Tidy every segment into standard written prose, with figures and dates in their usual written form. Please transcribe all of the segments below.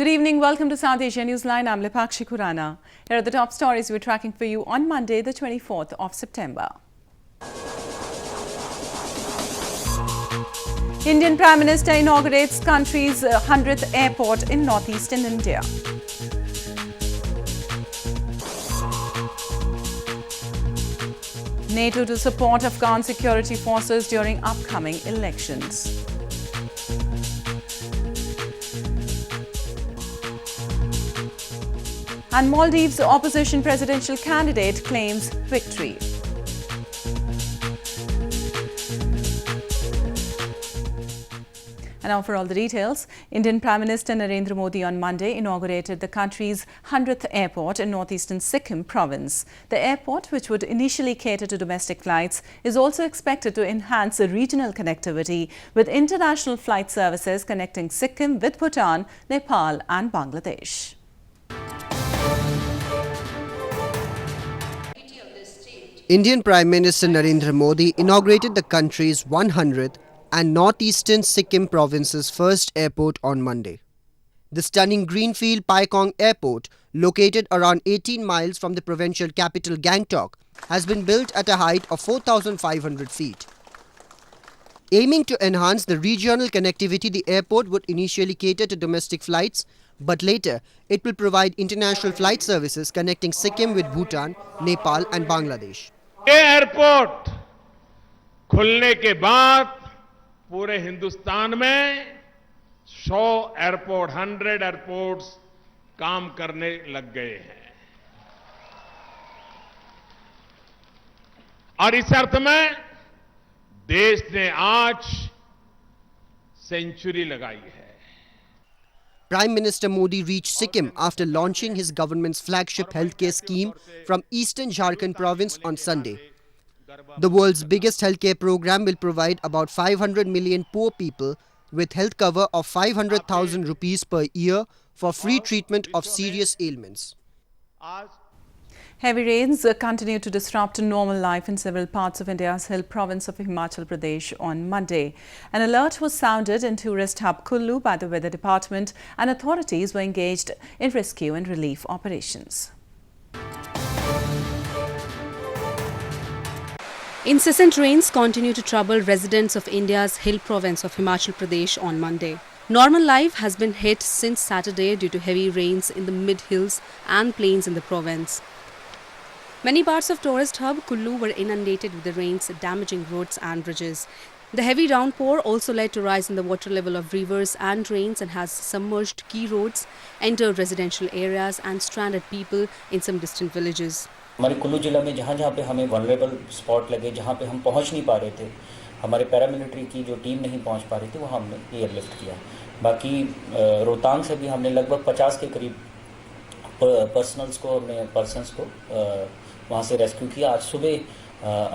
Good evening. Welcome to South Asia Newsline. I'm Lipakshi Khurana. Here are the top stories we're tracking for you on Monday, the 24th of September. Indian Prime Minister inaugurates country's 100th airport in northeastern India. NATO to support Afghan security forces during upcoming elections. And Maldives opposition presidential candidate claims victory. And now for all the details, Indian Prime Minister Narendra Modi on Monday inaugurated the country's 100th airport in northeastern Sikkim province. The airport, which would initially cater to domestic flights, is also expected to enhance regional connectivity with international flight services connecting Sikkim with Bhutan, Nepal and Bangladesh. Indian Prime Minister Narendra Modi inaugurated the country's 100th and northeastern Sikkim province's first airport on Monday. The stunning greenfield Paikong Airport, located around 18 miles from the provincial capital Gangtok, has been built at a height of 4,500 feet. Aiming to enhance the regional connectivity, the airport would initially cater to domestic flights, but later it will provide international flight services connecting Sikkim with Bhutan, Nepal and Bangladesh. ये airport खुलने के बाद पूरे हिंदुस्तान में 100 airports काम करने लग गए हैं और इस अर्थ में देश ने आज सेंचुरी लगाई है. Prime Minister Modi reached Sikkim after launching his government's flagship healthcare scheme from eastern Jharkhand province on Sunday. The world's biggest healthcare program will provide about 500 million poor people with health cover of 500,000 rupees per year for free treatment of serious ailments. Heavy rains continue to disrupt normal life in several parts of India's hill province of Himachal Pradesh on Monday. An alert was sounded in tourist hub Kullu by the Weather Department, and authorities were engaged in rescue and relief operations. Incessant rains continue to trouble residents of India's hill province of Himachal Pradesh on Monday. Normal life has been hit since Saturday due to heavy rains in the mid-hills and plains in the province. Many parts of tourist hub Kullu were inundated with the rains, damaging roads and bridges. The heavy downpour also led to a rise in the water level of rivers and drains and has submerged key roads, entered residential areas and stranded people in some distant villages. हमारे कुल्लू जिला में जहाँ पे हमें vulnerable spot लगे, जहाँ पे हम पहुँच नहीं पा रहे थे, हमारे पैरामिलिट्री की जो टीम नहीं पहुँच पा रही थी, वहाँ हमने एयरलिफ्ट किया. बाकी रोहतांग से भी हमने लगभग 50 के करीब पर्सन्स को वहाँ से रेस्क्यू किया. आज सुबह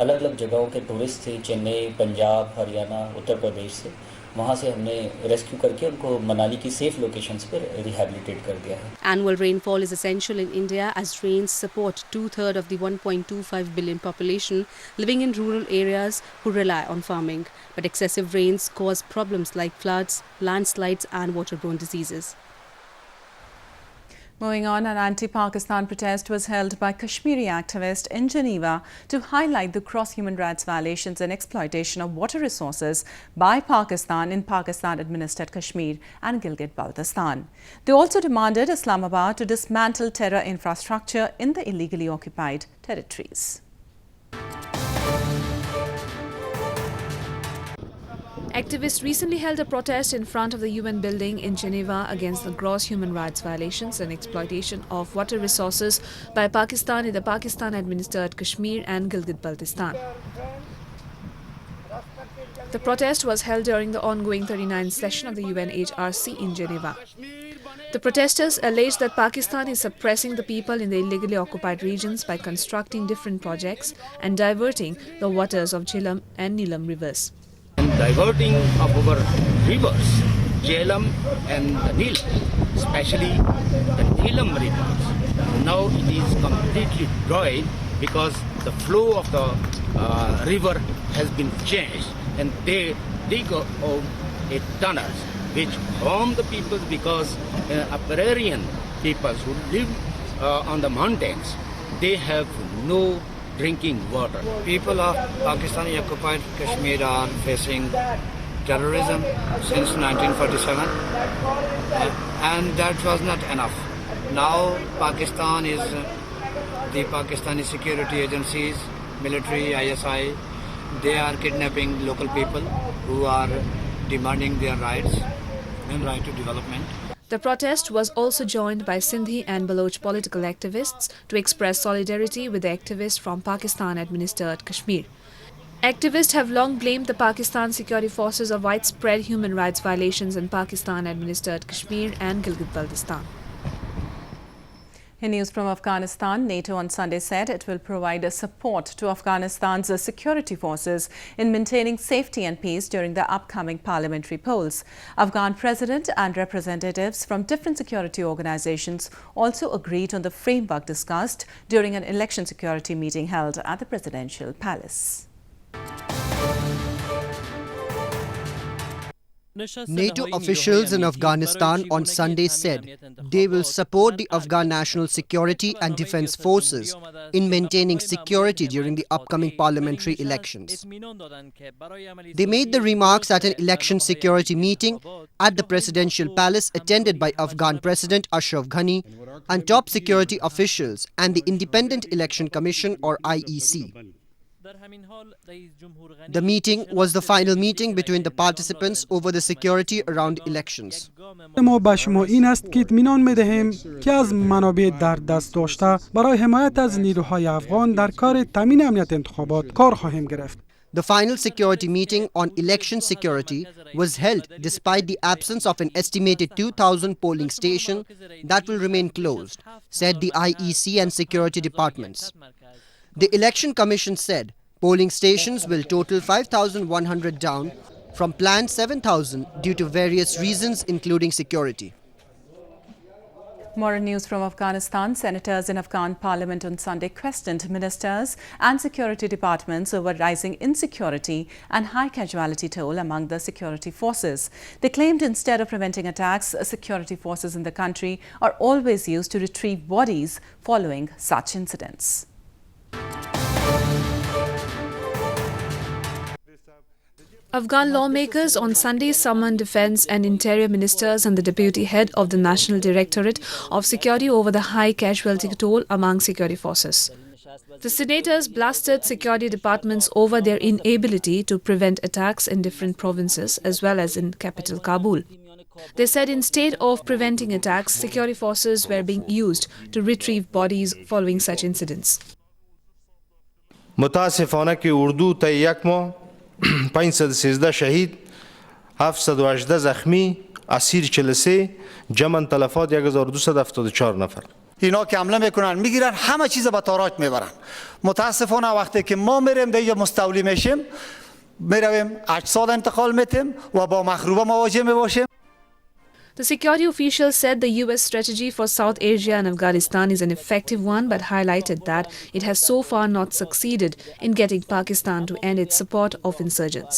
अलग अलग जगहों के टूरिस्ट थे, चेन्नई, पंजाब, हरियाणा, उत्तर प्रदेश से, वहाँ से हमने रेस्क्यू करके उनको मनाली की सेफ लोकेशंस पर रिहैबिलिटेट कर दिया है. Annual rainfall is essential in India as rains support 2/3 of the 1.25 billion population living in rural areas who rely on farming. But excessive rains cause problems like floods, landslides and waterborne diseases. Moving on, an anti-Pakistan protest was held by Kashmiri activists in Geneva to highlight the gross human rights violations and exploitation of water resources by Pakistan in Pakistan-administered Kashmir and Gilgit-Baltistan. They also demanded Islamabad to dismantle terror infrastructure in the illegally occupied territories. Activists recently held a protest in front of the UN building in Geneva against the gross human rights violations and exploitation of water resources by Pakistan in the Pakistan-administered Kashmir and Gilgit-Baltistan. The protest was held during the ongoing 39th session of the UNHRC in Geneva. The protesters alleged that Pakistan is suppressing the people in the illegally occupied regions by constructing different projects and diverting the waters of Jhelum and Neelam rivers. Diverting of our rivers, Jhelum and the Neelam, especially the Neelam rivers. Now it is completely dry because the flow of the river has been changed and they dig out a tunnels which harm the people because Agrarian people who live on the mountains, they have no drinking water. People of Pakistani occupied Kashmir are facing terrorism since 1947, and that was not enough. Now Pakistan is the Pakistani security agencies, military, ISI, they are kidnapping local people who are demanding their rights and right to development. The protest was also joined by Sindhi and Baloch political activists to express solidarity with the activists from Pakistan-administered Kashmir. Activists have long blamed the Pakistan security forces of widespread human rights violations in Pakistan-administered Kashmir and Gilgit-Baltistan. In news from Afghanistan, NATO on Sunday said it will provide support to Afghanistan's security forces in maintaining safety and peace during the upcoming parliamentary polls. Afghan president and representatives from different security organizations also agreed on the framework discussed during an election security meeting held at the presidential palace. NATO officials in Afghanistan on Sunday said they will support the Afghan National Security and Defense Forces in maintaining security during the upcoming parliamentary elections. They made the remarks at an election security meeting at the presidential palace attended by Afghan President Ashraf Ghani and top security officials and the Independent Election Commission or IEC. The meeting was the final meeting between the participants over the security around elections. ما به شما این است که اطمینان می‌دهیم که از منابع در دست داشته برای حمایت از نیروهای افغان در کار تامین امنیت انتخابات کار خواهیم گرفت. The final security meeting on election security was held despite the absence of an estimated 2,000 polling stations that will remain closed, said the IEC and security departments. The Election Commission said polling stations will total 5,100 down from planned 7,000 due to various reasons including security. More news from Afghanistan. Senators in Afghan parliament on Sunday questioned ministers and security departments over rising insecurity and high casualty toll among the security forces. They claimed instead of preventing attacks, security forces in the country are always used to retrieve bodies following such incidents. Afghan lawmakers on Sunday summoned Defence and Interior Ministers and the Deputy Head of the National Directorate of Security over the high casualty toll among security forces. The senators blasted security departments over their inability to prevent attacks in different provinces as well as in capital Kabul. They said instead of preventing attacks, security forces were being used to retrieve bodies following such incidents. متاسفانه که اردو تا یک ماه 513 شهید 718 زخمی اسیر 43 جمع تلفات 1274 نفر. اینا که حمله میکنن میگیرن همه چیز به تاراج میبرن. متاسفانه وقتی که ما میریم دیگه مستولی میشیم میرویم اجساد انتقال میتیم و با مخروبه مواجه میباشیم. The security officials said the US strategy for South Asia and Afghanistan is an effective one, but highlighted that it has so far not succeeded in getting Pakistan to end its support of insurgents.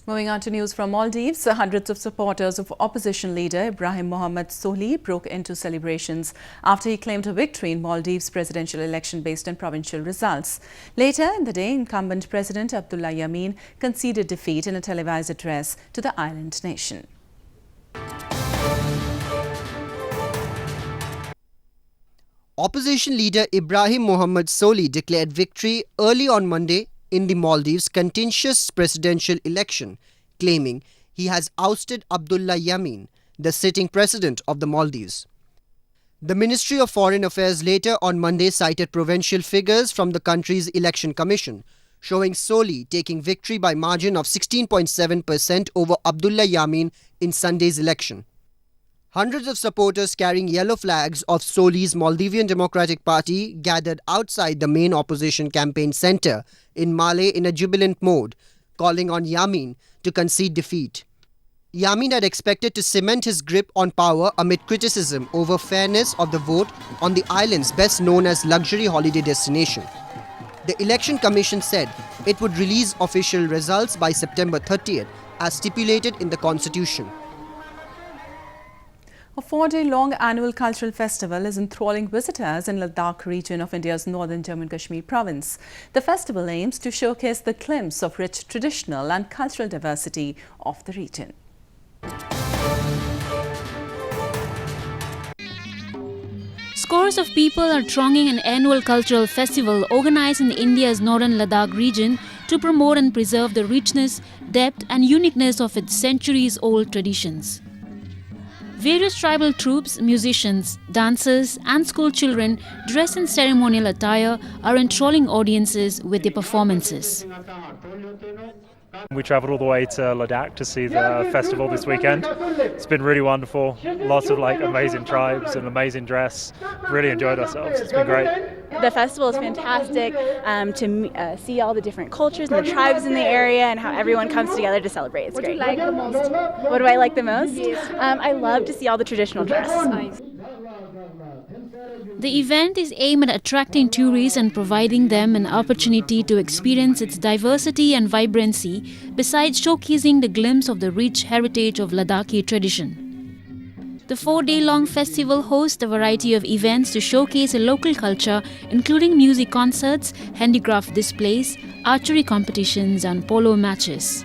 Moving on to news from Maldives, hundreds of supporters of opposition leader Ibrahim Mohammed Sohi broke into celebrations after he claimed a victory in Maldives' presidential election based on provincial results. Later in the day, incumbent President Abdullah Yameen conceded defeat in a televised address to the island nation. Opposition leader Ibrahim Mohammed Sohi declared victory early on Monday in the Maldives' contentious presidential election, claiming he has ousted Abdullah Yameen, the sitting president of the Maldives. The Ministry of Foreign Affairs later on Monday cited provincial figures from the country's election commission, showing Sohi taking victory by margin of 16.7% over Abdullah Yameen in Sunday's election. Hundreds of supporters carrying yellow flags of Sohi's Maldivian Democratic Party gathered outside the main opposition campaign centre in Malé in a jubilant mode, calling on Yameen to concede defeat. Yameen had expected to cement his grip on power amid criticism over fairness of the vote on the island's best known as luxury holiday destination. The Election Commission said it would release official results by September 30th as stipulated in the constitution. A 4-day-long annual cultural festival is enthralling visitors in Ladakh region of India's northern Jammu and Kashmir province. The festival aims to showcase the glimpse of rich traditional and cultural diversity of the region. Scores of people are thronging an annual cultural festival organized in India's northern Ladakh region to promote and preserve the richness, depth and uniqueness of its centuries-old traditions. Various tribal troops, musicians, dancers and school children dressed in ceremonial attire are enthralling audiences with their performances. We travelled all the way to Ladakh to see the festival this weekend. It's been really wonderful. Lots of amazing tribes and amazing dress. Really enjoyed ourselves. It's been great. The festival is fantastic to see all the different cultures and the tribes in the area and how everyone comes together to celebrate. It's great. What do you like the most? What do I like the most? Yes. I love to see all the traditional dress. The event is aimed at attracting tourists and providing them an opportunity to experience its diversity and vibrancy, besides showcasing the glimpse of the rich heritage of Ladakhi tradition. The 4-day-long festival hosts a variety of events to showcase a local culture, including music concerts, handicraft displays, archery competitions and polo matches.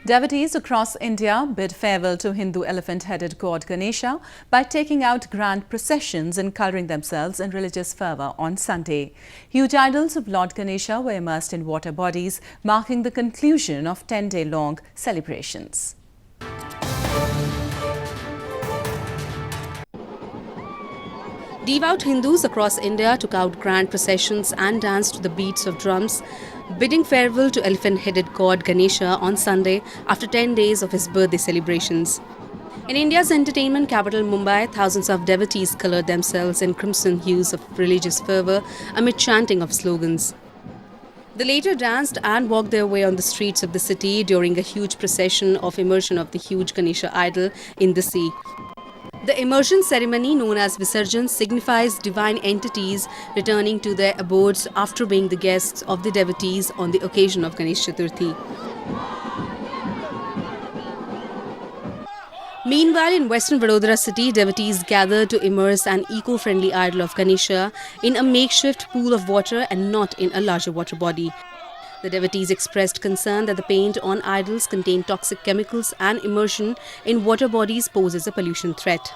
Devotees across India bid farewell to Hindu elephant-headed god Ganesha by taking out grand processions and colouring themselves in religious fervour on Sunday. Huge idols of Lord Ganesha were immersed in water bodies, marking the conclusion of 10-day-long celebrations. Devout Hindus across India took out grand processions and danced to the beats of drums, bidding farewell to elephant-headed god Ganesha on Sunday after 10 days of his birthday celebrations. In India's entertainment capital Mumbai, thousands of devotees coloured themselves in crimson hues of religious fervour amid chanting of slogans. They later danced and walked their way on the streets of the city during a huge procession of immersion of the huge Ganesha idol in the sea. The immersion ceremony, known as Visarjan, signifies divine entities returning to their abodes after being the guests of the devotees on the occasion of Ganesh Chaturthi. Meanwhile, in western Vadodara city, devotees gathered to immerse an eco-friendly idol of Ganesha in a makeshift pool of water and not in a larger water body. The devotees expressed concern that the paint on idols contain toxic chemicals and immersion in water bodies poses a pollution threat.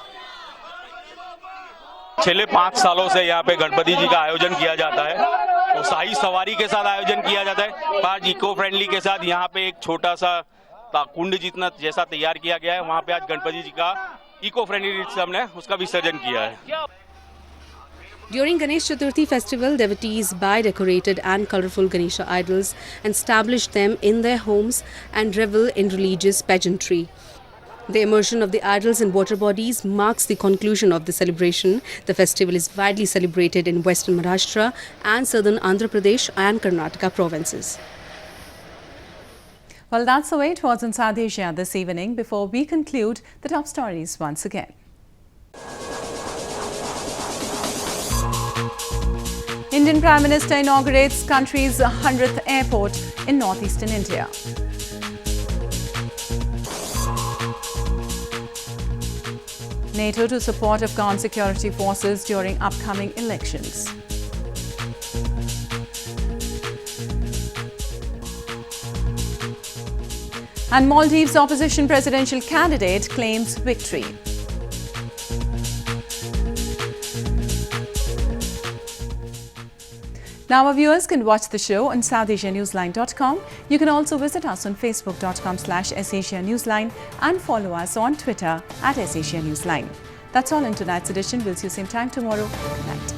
पिछले 5 सालों से यहाँ पे गणपति जी का आयोजन किया जाता है तो शाही सवारी के साथ आयोजन किया जाता है पर इको फ्रेंडली के साथ यहाँ पे एक छोटा सा कुंड जितना जैसा तैयार किया गया है वहाँ पे आज गणपति जी का इको फ्रेंडली से हमने उसका विसर्जन किया है. During Ganesh Chaturthi festival, devotees buy decorated and colourful Ganesha idols and establish them in their homes and revel in religious pageantry. The immersion of the idols in water bodies marks the conclusion of the celebration. The festival is widely celebrated in western Maharashtra and southern Andhra Pradesh and Karnataka provinces. Well, that's the way it was in South Asia this evening. Before we conclude, the top stories once again. Indian Prime Minister inaugurates country's 100th airport in northeastern India. NATO to support Afghan security forces during upcoming elections. And Maldives opposition presidential candidate claims victory. Now our viewers can watch the show on SouthAsiaNewsline.com. You can also visit us on Facebook.com/SAsia Newsline and follow us on Twitter @SAsia Newsline. That's all in tonight's edition. We'll see you same time tomorrow. Good night.